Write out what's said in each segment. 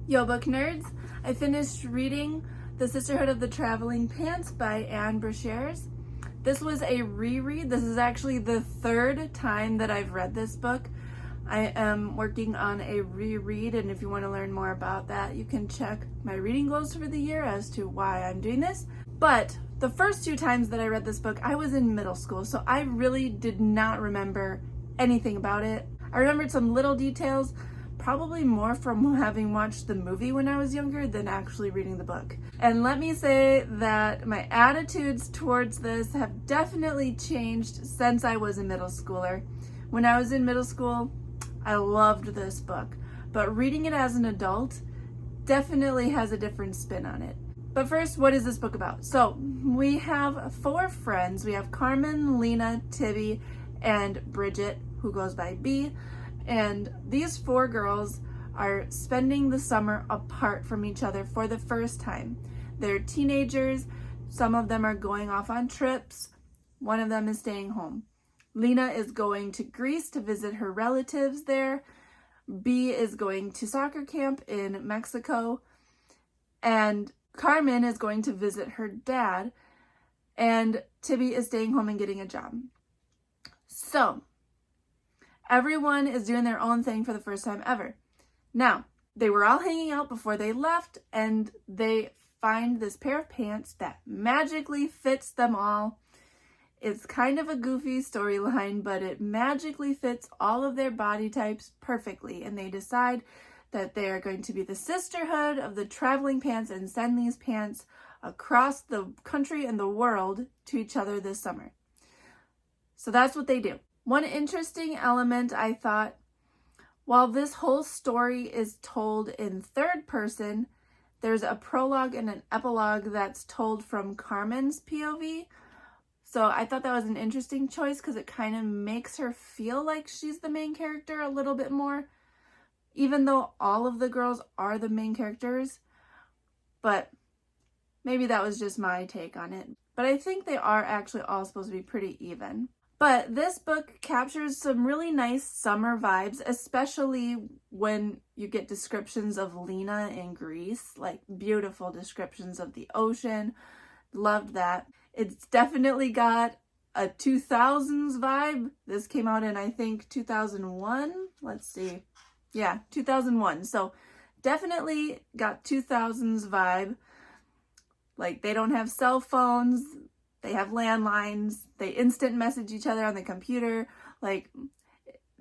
Yo, book nerds! I finished reading The Sisterhood of the Traveling Pants by Brashares. This was a reread. This is actually the third time that I've read this book. I am working on a reread, and if you want to learn more about that, you can check my reading goals for the year as to why I'm doing this. But the first two times that I read this book, I was in middle school, so I really did not remember anything about it. I remembered some little details, probably more from having watched the movie when I was younger than actually reading the book. And let me say that my attitudes towards this have definitely changed since I was a middle schooler. When I was in middle school, I loved this book, but reading it as an adult definitely has a different spin on it. But first, what is this book about? So we have four friends. We have Carmen, Lena, Tibby, and Bridget, who goes by B. And these four girls are spending the summer apart from each other for the first time. They're teenagers. Some of them are going off on trips. One of them is staying home. Lena is going to Greece to visit her relatives there. B is going to soccer camp in Mexico. And Carmen is going to visit her dad. And Tibby is staying home and getting a job. So everyone is doing their own thing for the first time ever. Now, they were all hanging out before they left, and they find this pair of pants that magically fits them all. It's kind of a goofy storyline, but it magically fits all of their body types perfectly, and they decide that they are going to be the sisterhood of the traveling pants and send these pants across the country and the world to each other this summer. So that's what they do. One interesting element, I thought, while this whole story is told in third person, there's a prologue and an epilogue that's told from Carmen's POV. So I thought that was an interesting choice because it kind of makes her feel like she's the main character a little bit more, even though all of the girls are the main characters. But maybe that was just my take on it. But I think they are actually all supposed to be pretty even. But this book captures some really nice summer vibes, especially when you get descriptions of Lena in Greece, like beautiful descriptions of the ocean. Loved that. It's definitely got a 2000s vibe. This came out in, I think, 2001. Let's see. Yeah, 2001. So definitely got 2000s vibe. Like, they don't have cell phones. They have landlines. They instant message each other on the computer. Like,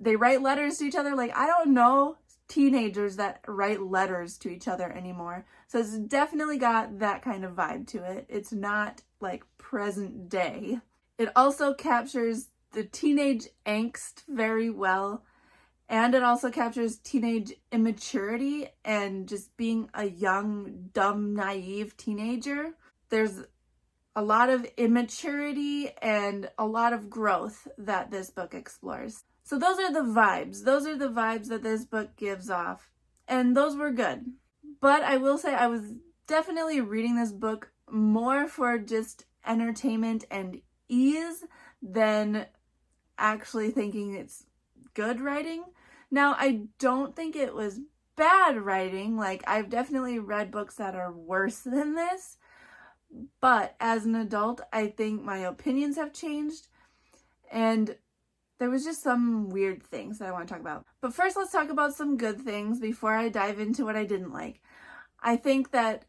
they write letters to each other. Like, I don't know teenagers that write letters to each other anymore. So it's definitely got that kind of vibe to it. It's not like present day. It also captures the teenage angst very well. And it also captures teenage immaturity and just being a young, dumb, naive teenager. There's a lot of immaturity and a lot of growth that this book explores. So those are the vibes. Those are the vibes that this book gives off. And those were good. But I will say I was definitely reading this book more for just entertainment and ease than actually thinking it's good writing. Now, I don't think it was bad writing. Like, I've definitely read books that are worse than this. But as an adult, I think my opinions have changed, and there was just some weird things that I want to talk about. But first, let's talk about some good things before I dive into what I didn't like. I think that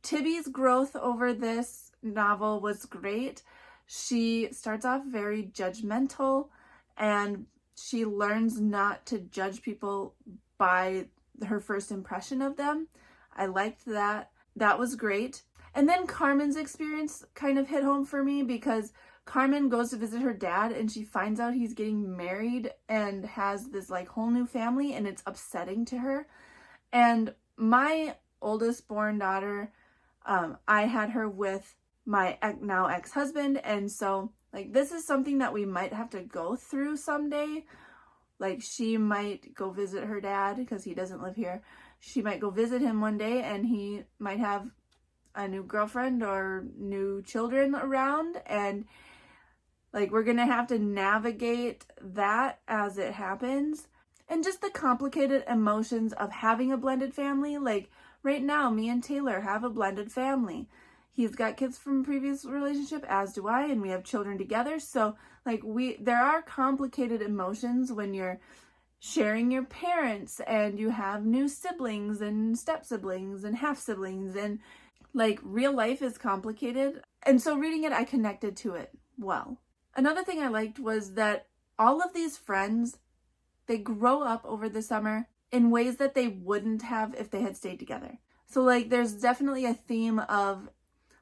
Tibby's growth over this novel was great. She starts off very judgmental, and she learns not to judge people by her first impression of them. I liked that. That was great. And then Carmen's experience kind of hit home for me because Carmen goes to visit her dad and she finds out he's getting married and has this like whole new family, and it's upsetting to her. And my oldest born daughter, I had her with my now ex-husband, and so like this is something that we might have to go through someday. Like, she might go visit her dad because he doesn't live here. She might go visit him one day and he might have a new girlfriend or new children around, and like we're gonna have to navigate that as it happens. And just the complicated emotions of having a blended family. Like right now, me and Taylor have a blended family. He's got kids from a previous relationship, as do I, and we have children together. So like there are complicated emotions when you're sharing your parents and you have new siblings and step siblings and half siblings, and like real life is complicated. And so reading it, I connected to it well. Another thing I liked was that all of these friends, they grow up over the summer in ways that they wouldn't have if they had stayed together. So like there's definitely a theme of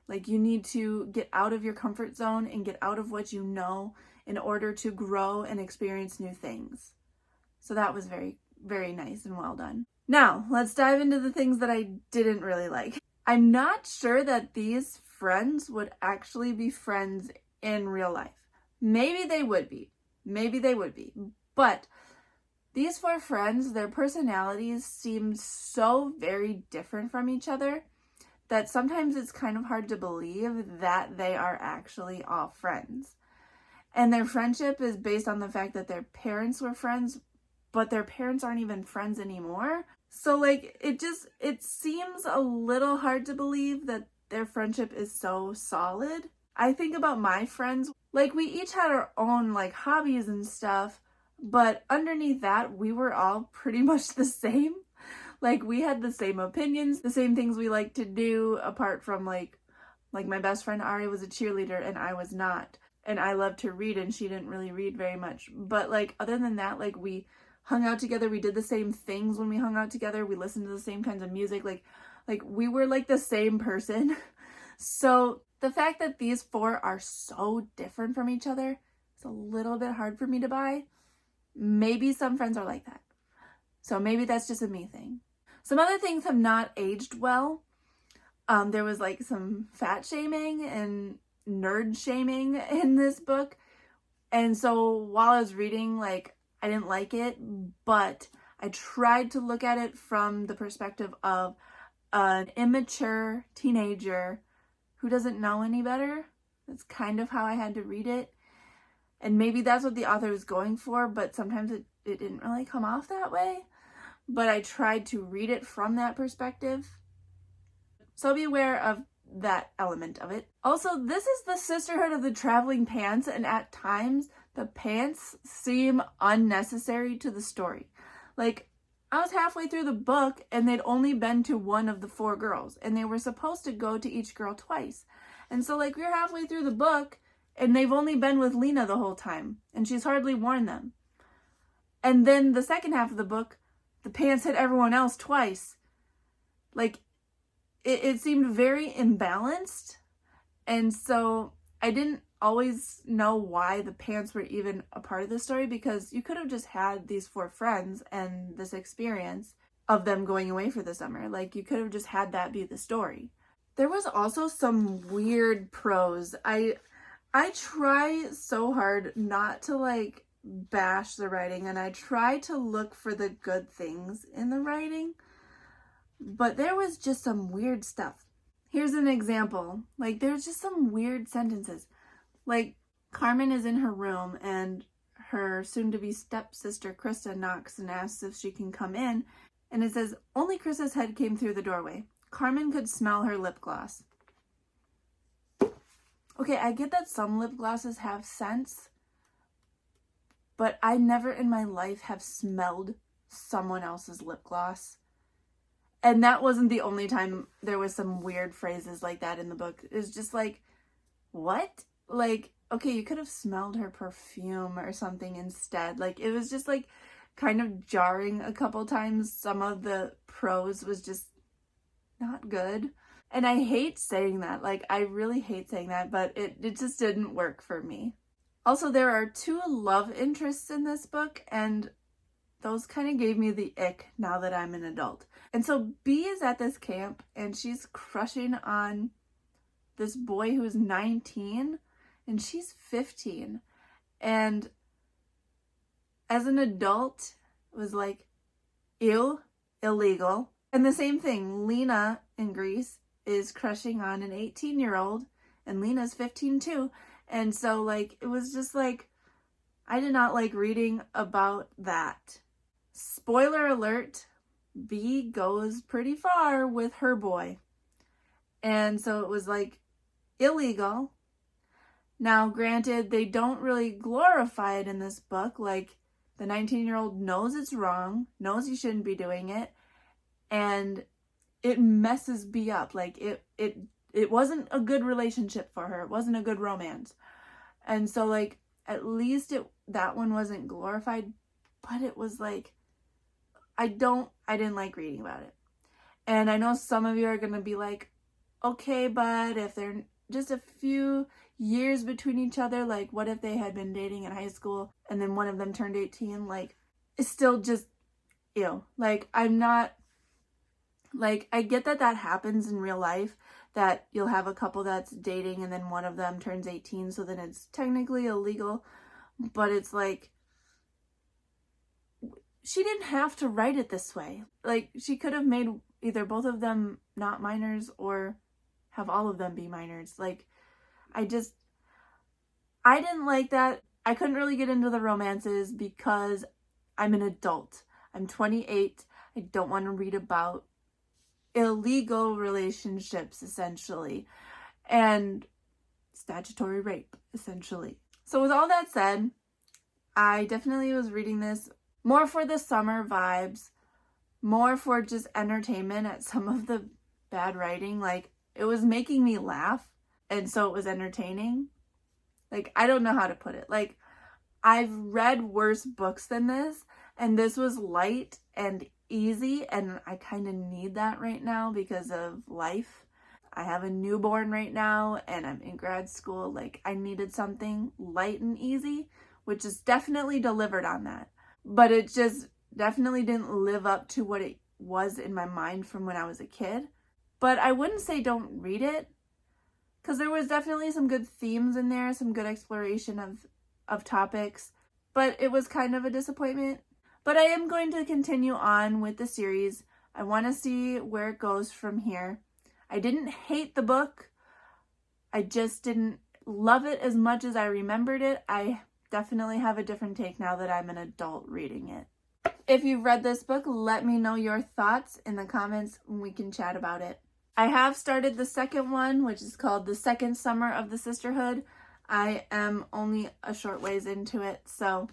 like you need to get out of your comfort zone and get out of what you know in order to grow and experience new things. So that was very, very nice and well done. Now, let's dive into the things that I didn't really like. I'm not sure that these friends would actually be friends in real life. Maybe they would be. But these 4 friends, their personalities seem so very different from each other that sometimes it's kind of hard to believe that they are actually all friends. And their friendship is based on the fact that their parents were friends, but their parents aren't even friends anymore. So like it seems a little hard to believe that their friendship is so solid. I think about my friends, like we each had our own like hobbies and stuff, but underneath that we were all pretty much the same. Like we had the same opinions, the same things we like to do, apart from like my best friend Ari was a cheerleader and I was not. And I loved to read and she didn't really read very much. But like other than that, like we hung out together, we did the same things when we hung out together, we listened to the same kinds of music, like we were like the same person. So the fact that these 4 are so different from each other, it's a little bit hard for me to buy. Maybe some friends are like that. So maybe that's just a me thing. Some other things have not aged well. There was like some fat shaming and nerd shaming in this book. And so while I was reading, like I didn't like it, but I tried to look at it from the perspective of an immature teenager who doesn't know any better. That's kind of how I had to read it. And maybe that's what the author was going for, but sometimes it didn't really come off that way. But I tried to read it from that perspective. So be aware of that element of it. Also, this is the Sisterhood of the Traveling Pants, and at times the pants seem unnecessary to the story. Like, I was halfway through the book and they'd only been to one of the 4 girls, and they were supposed to go to each girl twice. And so like we're halfway through the book and they've only been with Lena the whole time and she's hardly worn them. And then the second half of the book, the pants hit everyone else twice. Like it seemed very imbalanced. And so I didn't always know why the pants were even a part of the story, because you could have just had these 4 friends and this experience of them going away for the summer. Like you could have just had that be the story. There was also some weird prose. I try so hard not to like bash the writing, and I try to look for the good things in the writing, but there was just some weird stuff. Here's an example. Like there's just some weird sentences. Like Carmen is in her room and her soon-to-be stepsister Krista knocks and asks if she can come in, and it says, "Only Krista's head came through the doorway. Carmen could smell her lip gloss." Okay, I get that some lip glosses have scents, but I never in my life have smelled someone else's lip gloss. And that wasn't the only time there was some weird phrases like that in the book. It was just like, what? Like, okay, you could have smelled her perfume or something instead. Like, it was just like kind of jarring a couple times. Some of the prose was just not good. And I hate saying that. Like, I really hate saying that, but it just didn't work for me. Also, there are 2 love interests in this book, and those kind of gave me the ick now that I'm an adult. And so B is at this camp and she's crushing on this boy who's 19 and she's 15. And as an adult, it was like, ew, illegal. And the same thing, Lena in Greece is crushing on an 18-year-old and Lena's 15 too. And so like, it was just like, I did not like reading about that. Spoiler alert, B goes pretty far with her boy. And so it was like illegal. Now, granted, they don't really glorify it in this book. Like, the 19-year-old knows it's wrong, knows he shouldn't be doing it, and it messes B up. Like, it wasn't a good relationship for her. It wasn't a good romance. And so, like, at least that one wasn't glorified, but it was like, I didn't like reading about it. And I know some of you are going to be like, okay, but if they're just a few years between each other, like, what if they had been dating in high school and then one of them turned 18? Like, it's still just, ew. Like, I'm not, like, I get that happens in real life, that you'll have a couple that's dating and then one of them turns 18, so then it's technically illegal. But it's like, she didn't have to write it this way. Like, she could have made either both of them not minors or have all of them be minors. Like, I didn't like that. I couldn't really get into the romances because I'm an adult. I'm 28. I don't want to read about illegal relationships, essentially, and statutory rape, essentially. So with all that said, I definitely was reading this more for the summer vibes, more for just entertainment at some of the bad writing. Like, it was making me laugh, and so it was entertaining. Like, I don't know how to put it. Like, I've read worse books than this, and this was light and easy, and I kind of need that right now because of life. I have a newborn right now, and I'm in grad school. Like, I needed something light and easy, which is definitely delivered on that. But it just definitely didn't live up to what it was in my mind from when I was a kid. But I wouldn't say don't read it, because there was definitely some good themes in there, some good exploration of topics. But it was kind of a disappointment. But I am going to continue on with the series. I want to see where it goes from here. I didn't hate the book. I just didn't love it as much as I remembered it. I definitely have a different take now that I'm an adult reading it. If you've read this book, let me know your thoughts in the comments and we can chat about it. I have started the second one, which is called The Second Summer of the Sisterhood. I am only a short ways into it, so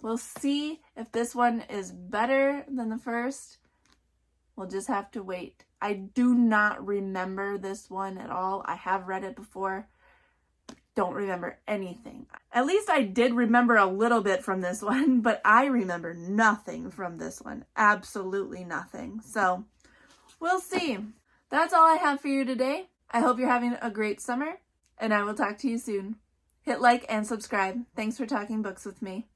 we'll see if this one is better than the first. We'll just have to wait. I do not remember this one at all. I have read it before. Don't remember anything. At least I did remember a little bit from this one, but I remember nothing from this one. Absolutely nothing. So we'll see. That's all I have for you today. I hope you're having a great summer, and I will talk to you soon. Hit like and subscribe. Thanks for talking books with me.